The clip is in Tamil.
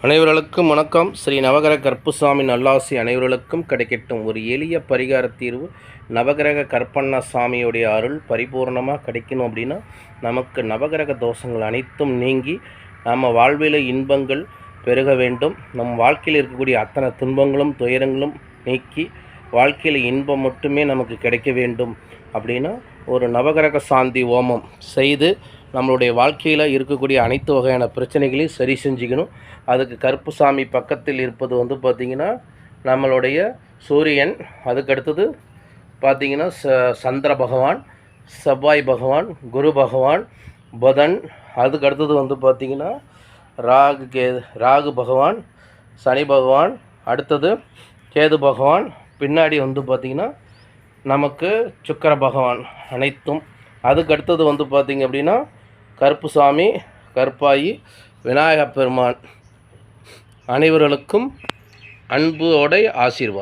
அனைவர்களுக்கும் வணக்கம். ஸ்ரீ நவகிரக கருப்புசாமி நல்லாசி அனைவர்களுக்கும் கிடைக்கட்டும். ஒரு எளிய பரிகார தீர்வு. நவகிரக கற்பண்ண சாமியுடைய அருள் பரிபூர்ணமாக கிடைக்கணும் அப்படின்னா நமக்கு நவகிரக தோஷங்கள் அனைத்தும் நீங்கி நம்ம வாழ்வில் இன்பங்கள் பெருக வேண்டும். நம் வாழ்க்கையில் இருக்கக்கூடிய அத்தனை துன்பங்களும் துயரங்களும் நீக்கி வாழ்க்கையில் இன்பம் மட்டுமே நமக்கு கிடைக்க வேண்டும் அப்படின்னா ஒரு நவகிரக சாந்தி ஹோமம் செய்து நம்மளுடைய வாழ்க்கையில் இருக்கக்கூடிய அனைத்து வகையான பிரச்சனைகளையும் சரி செஞ்சுக்கணும். அதுக்கு கருப்புசாமி பக்கத்தில் இருப்பது பார்த்திங்கன்னா நம்மளுடைய சூரியன், அதுக்கடுத்தது பார்த்திங்கன்னா சந்திர பகவான், செவ்வாய் பகவான், குரு பகவான், புதன், அதுக்கடுத்தது பார்த்திங்கன்னா ராகு பகவான், சனி பகவான், அடுத்தது கேது பகவான், பின்னாடி பார்த்திங்கன்னா நமக்கு சுக்கிர பகவான் அனைத்தும். அதுக்கடுத்தது பார்த்திங்க அப்படின்னா கருப்புசாமி, கருப்பாயி, விநாயகப் பெருமான் அனைவர்களுக்கும் அன்போட ஆசீர்வாதம்.